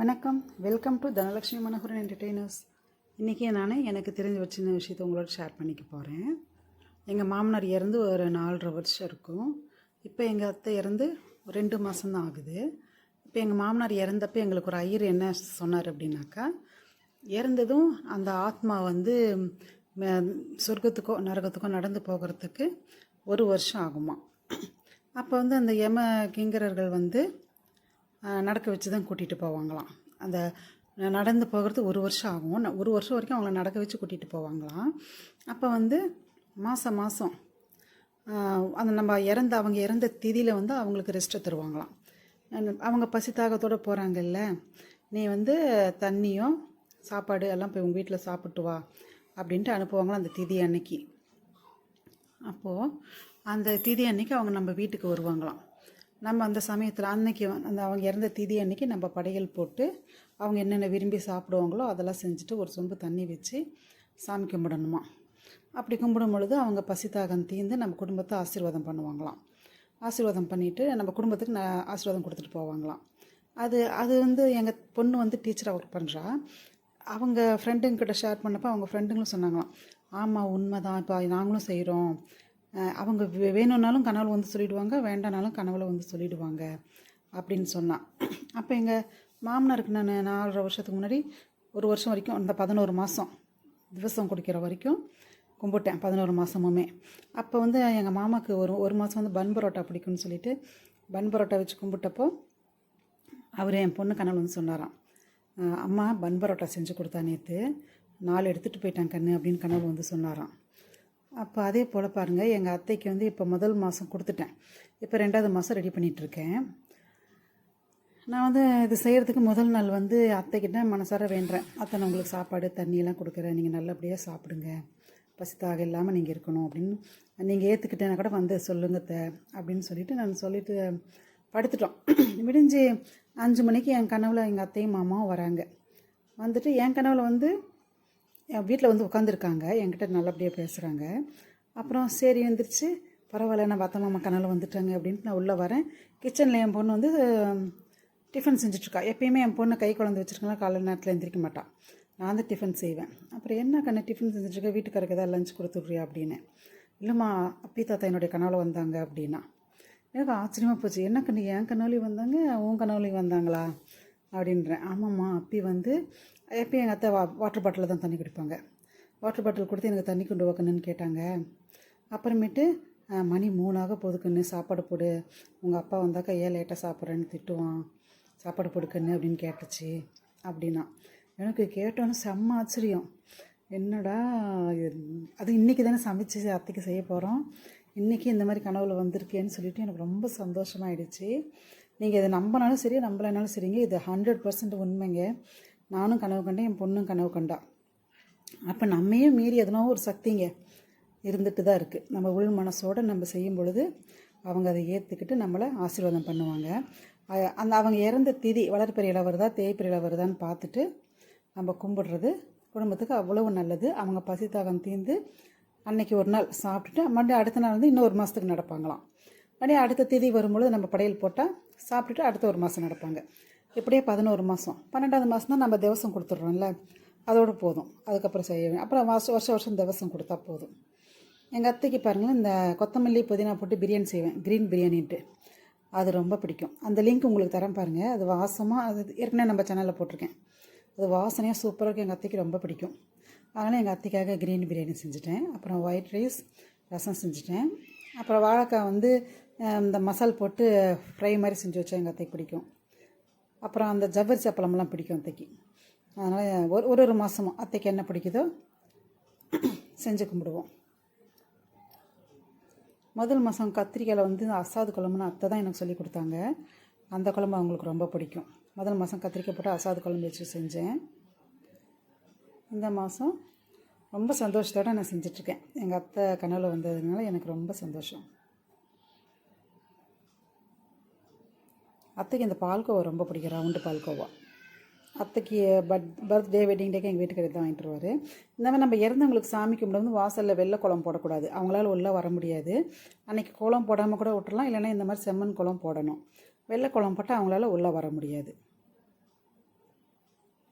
வணக்கம், welcome to Dhanalakshmi Manoharan entertainers. இன்றைக்கி எனக்கு தெரிஞ்ச ஒரு சின்ன விஷயத்தை உங்களோட ஷேர் பண்ணிக்க போகிறேன். எங்கள் மாமனார் இறந்து ஒரு 4.5 வருஷம் இருக்கும். இப்போ எங்கள் அத்தை இறந்து 2 மாதம்தான் ஆகுது. இப்போ எங்கள் மாமனார் இறந்தப்போ எங்களுக்கு ஒரு ஐயர் என்ன சொன்னார் அப்படின்னாக்கா, இறந்ததும் அந்த ஆத்மா சொர்க்கத்துக்கோ நரகத்துக்கோ நடந்து போகிறதுக்கு 1 வருஷம் ஆகுமா. அப்போ அந்த யம கிங்கரர்கள் நடக்க வச்சு தான் கூட்டிகிட்டு போவாங்களாம். அந்த நடந்து போகிறது 1 வருஷம் ஆகும். 1 வருஷம் வரைக்கும் அவங்கள நடக்க வச்சு கூட்டிகிட்டு போவாங்களாம். அப்போ மாதம் மாதம் அந்த அவங்க இறந்த திதியில் அவங்களுக்கு ரெஸ்ட்டை தருவாங்களாம். அவங்க பசி தாகத்தோடு போகிறாங்கல்ல, நீ தண்ணியோ சாப்பாடு எல்லாம் போய் உங்கள் வீட்டில் சாப்பிட்டு வா அப்படின்ட்டு அனுப்புவாங்களாம் அந்த திதி அன்னைக்கு. அப்போது அந்த திதி அன்னைக்கு அவங்க நம்ம வீட்டுக்கு வருவாங்களாம். நம்ம அந்த சமயத்தில் அன்னைக்கு அவங்க இறந்த திதி அன்னைக்கு நம்ம படையல் போட்டு அவங்க என்னென்ன விரும்பி சாப்பிடுவாங்களோ அதெல்லாம் செஞ்சுட்டு ஒரு சொம்பு தண்ணி வச்சு சாமி கும்பிடணுமா. அப்படி கும்பிடும் பொழுது அவங்க பசித்தாகம் தீர்ந்து நம்ம குடும்பத்தை ஆசீர்வாதம் பண்ணுவாங்களாம். ஆசீர்வாதம் பண்ணிவிட்டு நம்ம குடும்பத்துக்கு ஆசீர்வாதம் கொடுத்துட்டு போவாங்களாம். அது எங்கள் பொண்ணு டீச்சராக ஒர்க் பண்ணுறா. அவங்க ஃப்ரெண்டுங்கிட்ட ஷேர் பண்ணப்போ அவங்க ஃப்ரெண்டுங்களும் சொன்னாங்களாம், ஆமாம் உண்மை தான், இப்போ நாங்களும் செய்கிறோம். அவங்க வேணும்னாலும் கனவுல சொல்லிவிடுவாங்க, வேண்டானாலும் கனவுல சொல்லிவிடுவாங்க அப்படின்னு சொன்னான். அப்போ எங்கள் மாமனாருக்கு நான் 4.5 வருஷத்துக்கு முன்னாடி 1 வருஷம் வரைக்கும் அந்த 11 மாதம் திவசம் குடிக்கிற வரைக்கும் கும்பிட்டேன், 11 மாதமுமே. அப்போ எங்கள் மாமாவுக்கு ஒரு மாதம் பன் பரோட்டா பிடிக்கும்னு சொல்லிட்டு பன் பரோட்டா வச்சு கும்பிட்டப்போ அவர் என் பொண்ணு கனவுல சொன்னாராம், அம்மா பன் பரோட்டா செஞ்சு கொடுத்தா நேற்று 4 எடுத்துகிட்டு போயிட்டான் கண்ணு அப்படின்னு கனவு சொன்னாராம். அப்போ அதே போல் பாருங்கள், எங்கள் அத்தைக்கு இப்போ முதல் மாதம் கொடுத்துட்டேன். இப்போ 2வது மாதம் ரெடி பண்ணிகிட்ருக்கேன். நான் இது செய்கிறதுக்கு முதல் நாள் அத்தைக்கிட்ட மனசார வேண்டுறேன், அத்தை நான் உங்களுக்கு சாப்பாடு தண்ணியெல்லாம் கொடுக்குறேன், நீங்கள் நல்லபடியாக சாப்பிடுங்க, பசித்தாக இல்லாமல் நீங்கள் இருக்கணும் அப்படின்னு நீங்கள் ஏற்றுக்கிட்டேன்னா கூட சொல்லுங்க அத்தை அப்படின்னு சொல்லிட்டு படுத்துட்டோம். விடிஞ்சு 5 மணிக்கு என் கனவில் எங்கள் அத்தையும் மாமாவும் வராங்க. என் கனவில் என் வீட்டில் உட்காந்துருக்காங்க, என்கிட்ட நல்லபடியாக பேசுகிறாங்க. அப்புறம் சரி வந்துருச்சு, பரவாயில்ல, நான் அத்தை மாமா கனவில் வந்துட்டாங்க அப்படின்ட்டு நான் உள்ளே வரேன். கிச்சனில் என் பொண்ணு டிஃபன் செஞ்சிட்ருக்கா. எப்பயுமே என் பொண்ணு கை குழந்தை வச்சுருக்கலாம், காலையில் நேரத்தில் எந்திரிக்க மாட்டாள். நான் டிஃபன் செய்வேன். அப்புறம் என்ன கண்ணு டிஃபன் செஞ்சுட்ருக்க, வீட்டுக்காரருக்கு ஏதாவது லஞ்ச் கொடுத்துட்றியா அப்படின்னு. இல்லைம்மா, அப்பி தாத்தா என்னுடைய கனவில் வந்தாங்க அப்படின்னா. எனக்கு ஆச்சரியமாக போச்சு, என்ன கண்ணு என் கனவுலையும் வந்தாங்க உன் கனவுலையும் வந்தாங்களா அப்படின்றேன். ஆமாம்மா, அப்பி எப்பயும் எங்கள் அத்தை வாட்டர் பாட்டிலில் தான் தண்ணி குடிப்பாங்க. வாட்டர் பாட்டில் கொடுத்து எனக்கு தண்ணி கொண்டு வைக்கணுன்னு கேட்டாங்க. அப்புறமேட்டு மணி 3 போதுக்குன்னு சாப்பாடு போடு, உங்கள் அப்பா வந்தாக்கா ஏன் லேட்டாக சாப்பிட்றேன்னு திட்டுவான், சாப்பாடு போடுக்கன்னு அப்படின்னு கேட்டுச்சு அப்படின்னா. எனக்கு கேட்டோன்னு செம்ம ஆச்சரியம். என்னடா அது இன்றைக்கி தானே சமைச்சு அத்தைக்கு செய்ய போகிறோம், இன்றைக்கி இந்த மாதிரி கனவுல வந்திருக்கேன்னு சொல்லிவிட்டு எனக்கு ரொம்ப சந்தோஷமாயிடுச்சு. நீங்கள் இதை நம்பினாலும் சரி நம்பலைனாலும் சரிங்க, இது 100% உண்மைங்க. நானும் கனவு கண்டேன், என் பொண்ணும் கனவு கண்டா. அப்போ நம்மையும் மீறி எதனா ஒரு சக்திங்க இருந்துட்டு தான் இருக்குது. நம்ம உள் மனசோடு நம்ம செய்யும் பொழுது அவங்க அதை ஏற்றுக்கிட்டு நம்மளை ஆசீர்வாதம் பண்ணுவாங்க. அவங்க இறந்த திதி வளர்பிறையில் வருதா தேய்பிறையில் வருதான்னு பார்த்துட்டு நம்ம கும்பிடுறது குடும்பத்துக்கு அவ்வளவு நல்லது. அவங்க பசித்தாகம் தீர்ந்து அன்னைக்கு ஒரு நாள் சாப்பிட்டுட்டு மறுபடியும் அடுத்த நாள் இன்னும் 1 மாதத்துக்கு நடப்பாங்களாம். மறுபடியும் அடுத்த திதி வரும்பொழுது நம்ம படையல் போட்டால் சாப்பிட்டுட்டு அடுத்த 1 மாதம் நடப்பாங்க. இப்படியே 11 மாதம். 12வது மாதம் தான் நம்ம திவசம் கொடுத்துட்றோம்ல, அதோடு போதும். அதுக்கப்புறம் செய்வேன். அப்புறம் வருஷம் திவசம் கொடுத்தா போதும். எங்கள் அத்தைக்கு பாருங்களேன், இந்த கொத்தமல்லி புதினா போட்டு பிரியாணி செய்வேன், க்ரீன் பிரியாணின்ட்டு. அது ரொம்ப பிடிக்கும். அந்த லிங்க் உங்களுக்கு தரேன் பாருங்கள். அது வாசமாக, அது ஏற்கனவே நம்ம சேனலில் போட்டிருக்கேன். அது வாசனையாக சூப்பராக இருக்குது. எங்கள் அத்தைக்கு ரொம்ப பிடிக்கும். அதனால் எங்கள் அத்தைக்காக க்ரீன் பிரியாணி செஞ்சுட்டேன். அப்புறம் ஒயிட் ரைஸ், ரசம் செஞ்சுட்டேன். அப்புறம் வாழைக்காய் இந்த மசால் போட்டு ஃப்ரை மாதிரி செஞ்சு வச்சா எங்கள் அத்தைக்கு பிடிக்கும். அப்புறம் அந்த ஜவ்வரிசி அப்பளம்லாம் பிடிக்கும் அத்தைக்கு. அதனால் ஒரு மாதமும் அத்தைக்கு என்ன பிடிக்குதோ செஞ்சு கும்பிடுவோம். முதல் மாதம் கத்திரிக்காயில் அசாது குழம்புன்னு அத்தை தான் எனக்கு சொல்லி கொடுத்தாங்க. அந்த குழம்பு அவங்களுக்கு ரொம்ப பிடிக்கும். முதல் மாதம் கத்திரிக்காய் போட்டு அசாது குழம்பு வச்சு செஞ்சேன். இந்த மாதம் ரொம்ப சந்தோஷத்தோடு நான் செஞ்சிட்ருக்கேன். எங்கள் அத்தை கனவில் வந்ததுனால எனக்கு ரொம்ப சந்தோஷம். அத்தைக்கு இந்த பால்கோவா ரொம்ப பிடிக்கும், ரவுண்டு பால்கோவா. அத்தைக்கு பர்த்டே வெட்டிங் டேக்கு எங்கள் வீட்டுக்கு தான் வாங்கிட்டு வருவார். இந்த மாதிரி நம்ம இறந்தவங்களுக்கு சாமி கும்பிடும்போது வாசலில் வெள்ளை குளம் போடக்கூடாது, அவங்களால உள்ளே வர முடியாது. அன்றைக்கி குளம் போடாமல் கூட விட்டுறலாம், இல்லைன்னா இந்த மாதிரி செம்மண் குளம் போடணும். வெள்ளை குளம் போட்டால் அவங்களால உள்ளே வர முடியாது.